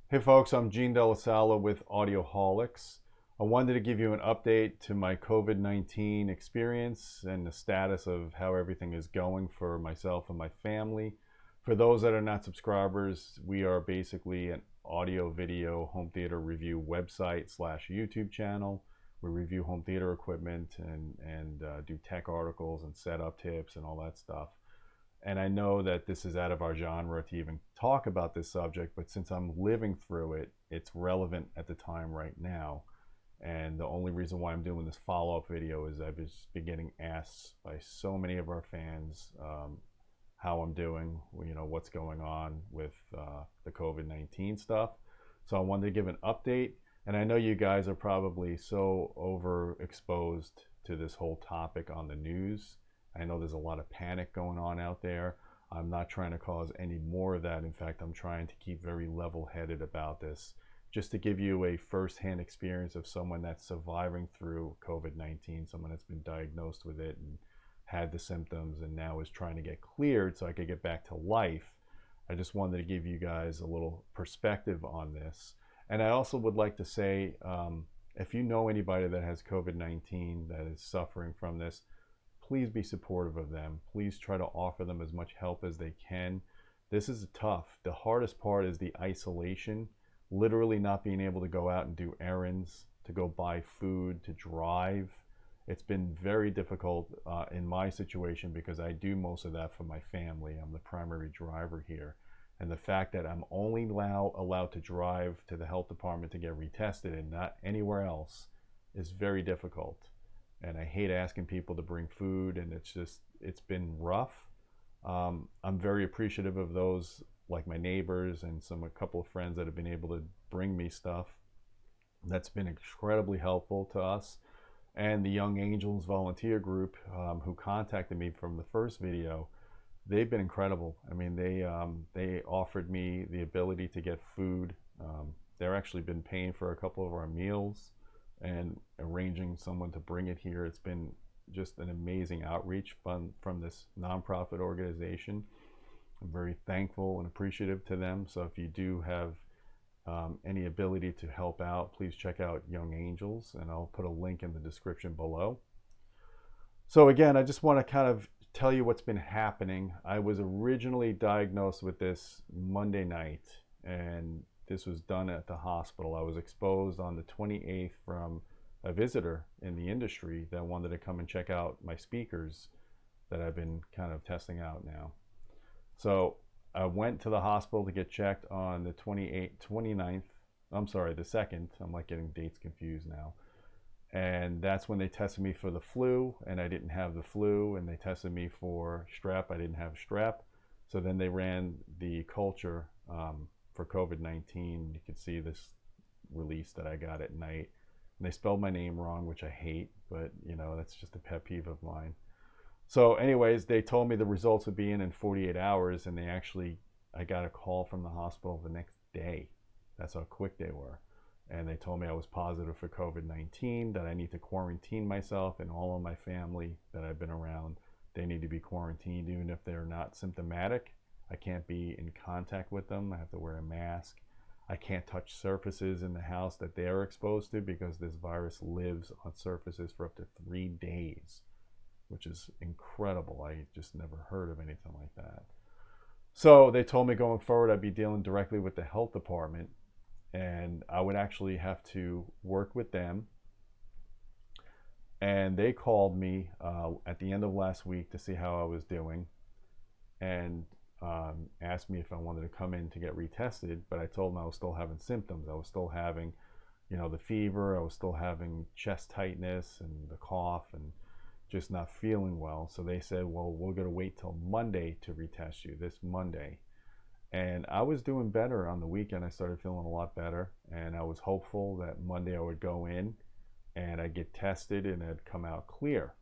Hey folks, I'm Gene Delasala with Audioholics. I wanted to give you an update to my COVID-19 experience and the status of how everything is going for myself and my family. For those that are not subscribers, we are basically an audio video home theater review website slash YouTube channel. We review home theater equipment and do tech articles and setup tips and all that stuff. And I know that this is out of our genre to even talk about this subject, but since I'm living through it, it's relevant at the time right now. And the only reason why I'm doing this follow-up video is I've just been getting asked by so many of our fans how I'm doing, what's going on with the COVID-19 stuff. So I wanted to give an update. And I know you guys are probably so overexposed to this whole topic on the news. I know there's a lot of panic going on out there. I'm not trying to cause any more of that. In fact, I'm trying to keep very level-headed about this, just to give you a first-hand experience of someone that's surviving through COVID-19, someone that's been diagnosed with it and had the symptoms and now is trying to get cleared so I could get back to life. I just wanted to give you guys a little perspective on this. And I also would like to say, if you know anybody that has COVID-19 that is suffering from this, please be supportive of them. Please try to offer them as much help as they can. This is tough. The hardest part is the isolation, literally not being able to go out and do errands, to go buy food, to drive. It's been very difficult in my situation because I do most of that for my family. I'm the primary driver here. And the fact that I'm only allowed to drive to the health department to get retested and not anywhere else is very difficult. And I hate asking people to bring food, and it's been rough. I'm very appreciative of those like my neighbors and a couple of friends that have been able to bring me stuff. That's been incredibly helpful to us. And the Young Angels volunteer group who contacted me from the first video, they've been incredible. I mean, they offered me the ability to get food. They've actually been paying for a couple of our meals and arranging someone to bring it here. It's been just an amazing outreach from this nonprofit organization. I'm very thankful and appreciative to them. So if you do have any ability to help out, please check out Young Angels, and I'll put a link in the description below. So again, I just want to kind of tell you what's been happening. I was originally diagnosed with this Monday night, and this was done at the hospital. I was exposed on the 28th from a visitor in the industry that wanted to come and check out my speakers that I've been kind of testing out now. So I went to the hospital to get checked on the 29th. I'm sorry, the 2nd. I'm like getting dates confused now. And that's when they tested me for the flu, and I didn't have the flu, and they tested me for strep. I didn't have strep. So then they ran the culture for COVID-19. You can see this release that I got at night. And they spelled my name wrong, which I hate, but that's just a pet peeve of mine. So anyways, they told me the results would be in 48 hours, and I got a call from the hospital the next day. That's how quick they were. And they told me I was positive for COVID-19, that I need to quarantine myself, and all of my family that I've been around, they need to be quarantined even if they're not symptomatic. I can't be in contact with them. I have to wear a mask. I can't touch surfaces in the house that they're exposed to because this virus lives on surfaces for up to 3 days, which is incredible. I just never heard of anything like that. So they told me going forward I'd be dealing directly with the health department, and I would actually have to work with them. And they called me at the end of last week to see how I was doing, and asked me if I wanted to come in to get retested. But I told them I was still having symptoms. I was still having, the fever. I was still having chest tightness and the cough and just not feeling well. So they said, well, we're going to wait till Monday to retest you, this Monday. And I was doing better on the weekend. I started feeling a lot better, and I was hopeful that Monday I would go in and I'd get tested and it'd come out clear.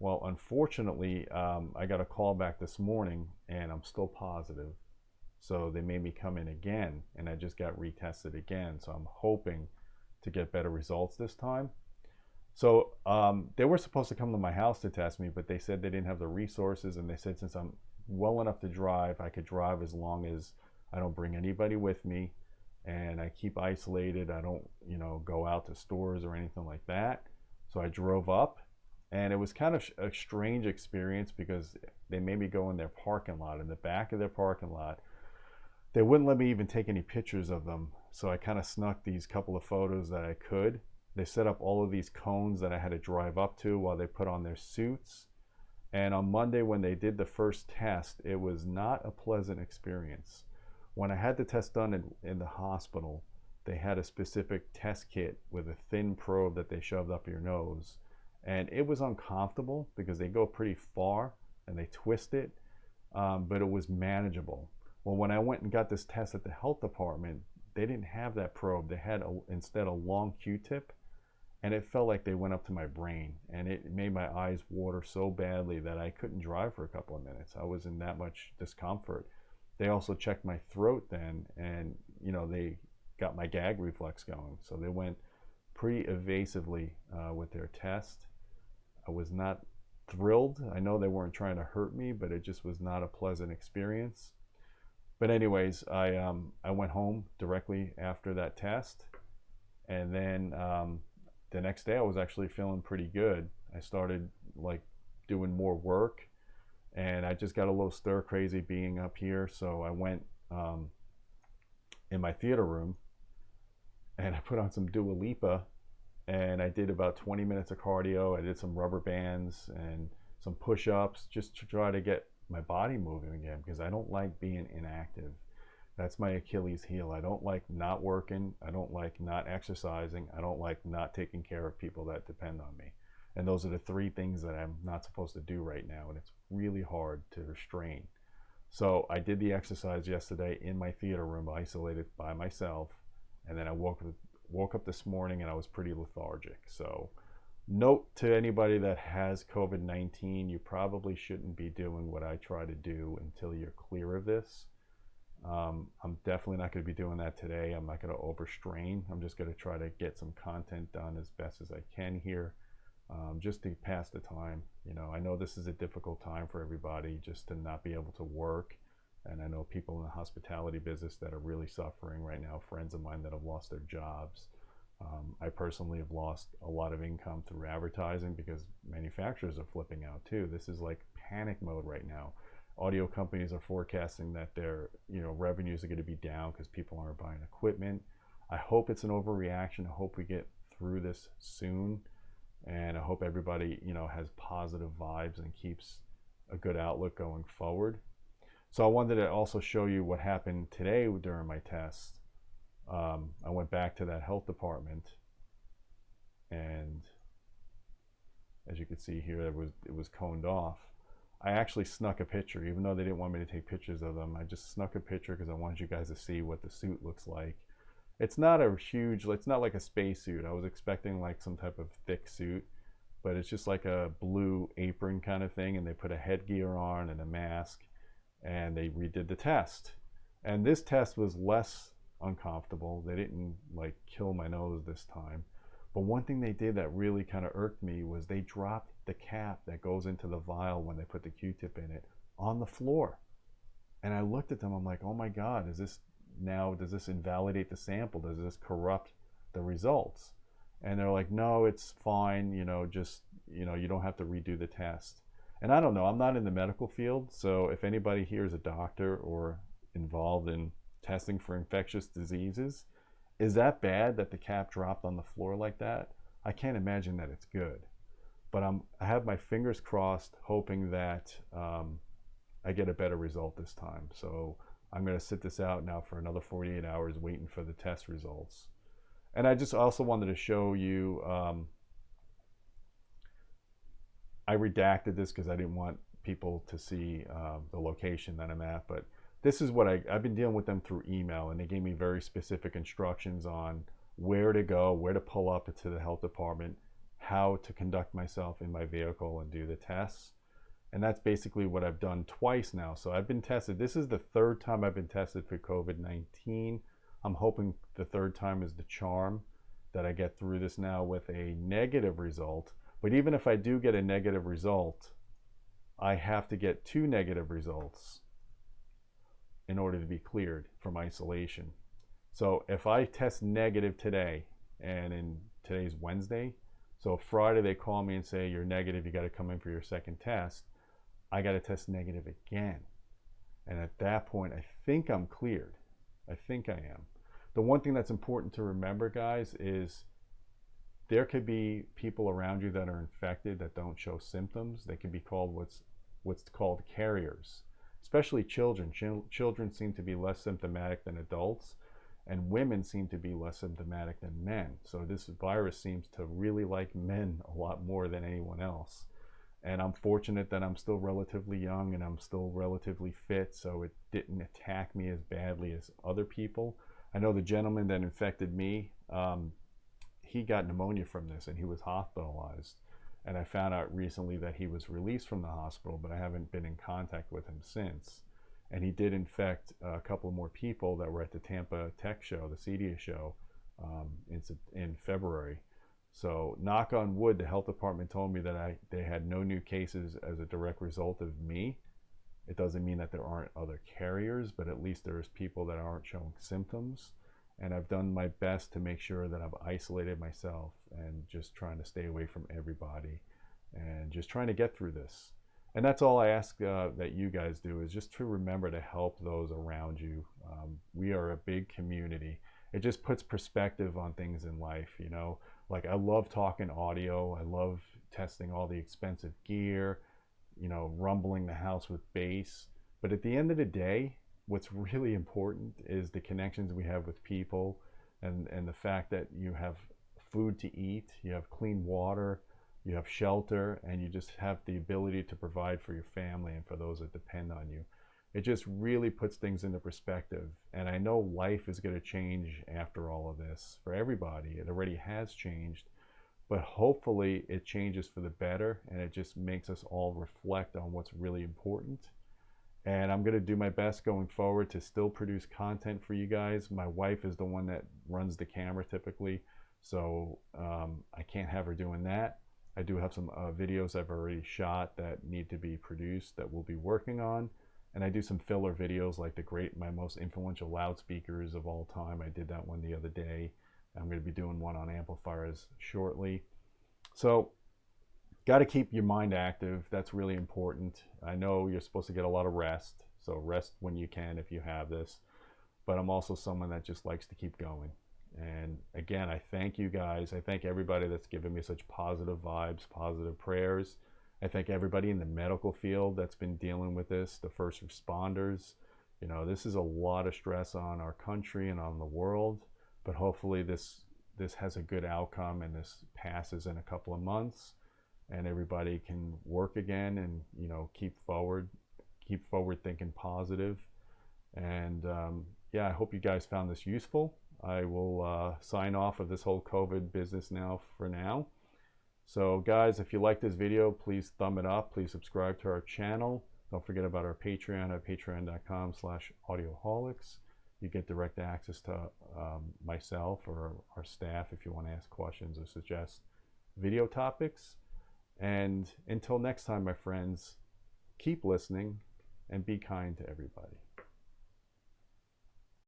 Well, unfortunately, I got a call back this morning and I'm still positive. So they made me come in again, and I just got retested again. So I'm hoping to get better results this time. So they were supposed to come to my house to test me, but they said they didn't have the resources, and they said since I'm well enough to drive, I could drive as long as I don't bring anybody with me. and I keep isolated. I don't, go out to stores or anything like that. So I drove up, and it was kind of a strange experience because they made me go in their parking lot, in the back of their parking lot. They wouldn't let me even take any pictures of them. So I kind of snuck these couple of photos that I could. They set up all of these cones that I had to drive up to while they put on their suits. And on Monday, when they did the first test, it was not a pleasant experience. When I had the test done in the hospital, they had a specific test kit with a thin probe that they shoved up your nose. And it was uncomfortable because they go pretty far and they twist it, but it was manageable. Well, when I went and got this test at the health department, they didn't have that probe. They had instead a long Q-tip, and it felt like they went up to my brain, and it made my eyes water so badly that I couldn't drive for a couple of minutes. I was in that much discomfort. They also checked my throat then, and they got my gag reflex going. So they went pretty evasively with their test. I was not thrilled. I know they weren't trying to hurt me, but it just was not a pleasant experience. But anyways, I went home directly after that test, and then the next day I was actually feeling pretty good. I started like doing more work, and I just got a little stir crazy being up here. So I went in my theater room, and I put on some Dua Lipa, and I did about 20 minutes of cardio. I did some rubber bands and some push-ups just to try to get my body moving again, because I don't like being inactive. That's my Achilles heel. I don't like not working. I don't like not exercising. I don't like not taking care of people that depend on me. And those are the three things that I'm not supposed to do right now. And it's really hard to restrain. So I did the exercise yesterday in my theater room, isolated by myself. And then I woke up this morning and I was pretty lethargic. So note to anybody that has COVID-19, you probably shouldn't be doing what I try to do until you're clear of this. I'm definitely not going to be doing that today. I'm not going to overstrain. I'm just going to try to get some content done as best as I can here, just to pass the time. I know this is a difficult time for everybody just to not be able to work. And I know people in the hospitality business that are really suffering right now, friends of mine that have lost their jobs. I personally have lost a lot of income through advertising because manufacturers are flipping out too. This is like panic mode right now. Audio companies are forecasting that their revenues are going to be down because people aren't buying equipment. I hope it's an overreaction. I hope we get through this soon, and I hope everybody has positive vibes and keeps a good outlook going forward. So I wanted to also show you what happened today during my test. I went back to that health department, and as you can see here, it was coned off. I actually snuck a picture, even though they didn't want me to take pictures of them. I just snuck a picture because I wanted you guys to see what the suit looks like. It's not like a space suit. I was expecting like some type of thick suit, but it's just like a blue apron kind of thing, and they put a headgear on and a mask, and they redid the test. And this test was less uncomfortable. They didn't like kill my nose this time. But one thing they did that really kind of irked me was they dropped the cap that goes into the vial when they put the Q-tip in it on the floor. And I looked at them, I'm like, oh my God, does this invalidate the sample? Does this corrupt the results? And they're like, no, it's fine, you don't have to redo the test. And I don't know, I'm not in the medical field, so if anybody here is a doctor or involved in testing for infectious diseases, is that bad that the cap dropped on the floor like that? I can't imagine that it's good. But I have my fingers crossed, hoping that I get a better result this time. So I'm going to sit this out now for another 48 hours waiting for the test results. And I just also wanted to show you, I redacted this because I didn't want people to see the location that I'm at, but this is what I've been dealing with them through email, and they gave me very specific instructions on where to go, where to pull up to the health department, how to conduct myself in my vehicle and do the tests. And that's basically what I've done twice now. So I've been tested. This is the third time I've been tested for COVID-19. I'm hoping the third time is the charm, that I get through this now with a negative result. But even if I do get a negative result, I have to get 2 negative results in order to be cleared from isolation. So if I test negative today, and today's Wednesday, so Friday they call me and say you're negative, you got to come in for your second test, I got to test negative again. And at that point, I think I'm cleared. I think I am. The one thing that's important to remember, guys, is there could be people around you that are infected that don't show symptoms. They can be called what's called carriers, especially children. Children seem to be less symptomatic than adults, and women seem to be less symptomatic than men. So this virus seems to really like men a lot more than anyone else. And I'm fortunate that I'm still relatively young and I'm still relatively fit, so it didn't attack me as badly as other people. I know the gentleman that infected me, he got pneumonia from this and he was hospitalized. And I found out recently that he was released from the hospital, but I haven't been in contact with him since. And he did infect a couple more people that were at the Tampa Tech show, the CEDIA show, in February. So knock on wood, the health department told me that they had no new cases as a direct result of me. It doesn't mean that there aren't other carriers, but at least there's people that aren't showing symptoms. And I've done my best to make sure that I've isolated myself and just trying to stay away from everybody and just trying to get through this. And that's all I ask that you guys do, is just to remember to help those around you. We are a big community. It just puts perspective on things in life, you know. Like, I love talking audio. I love testing all the expensive gear, you know, rumbling the house with bass. But at the end of the day, what's really important is the connections we have with people, and the fact that you have food to eat, you have clean water, you have shelter, and you just have the ability to provide for your family and for those that depend on you. It just really puts things into perspective. And I know life is going to change after all of this for everybody. It already has changed, but hopefully it changes for the better, and it just makes us all reflect on what's really important. And I'm going to do my best going forward to still produce content for you guys. My wife is the one that runs the camera typically, so I can't have her doing that. I do have some videos I've already shot that need to be produced that we'll be working on. And I do some filler videos like my most influential loudspeakers of all time. I did that one the other day. I'm going to be doing one on amplifiers shortly. So got to keep your mind active. That's really important. I know you're supposed to get a lot of rest, so rest when you can if you have this. But I'm also someone that just likes to keep going. And again, I thank you guys. I thank everybody that's given me such positive vibes, positive prayers. I thank everybody in the medical field that's been dealing with this, the first responders. You know, this is a lot of stress on our country and on the world, but hopefully this has a good outcome and this passes in a couple of months and everybody can work again and, you know, keep forward thinking positive. And yeah, I hope you guys found this useful. I will sign off of this whole COVID business now for now. So guys, if you like this video, please thumb it up. Please subscribe to our channel. Don't forget about our Patreon at patreon.com/audioholics. You get direct access to myself or our staff if you want to ask questions or suggest video topics. And until next time, my friends, keep listening and be kind to everybody.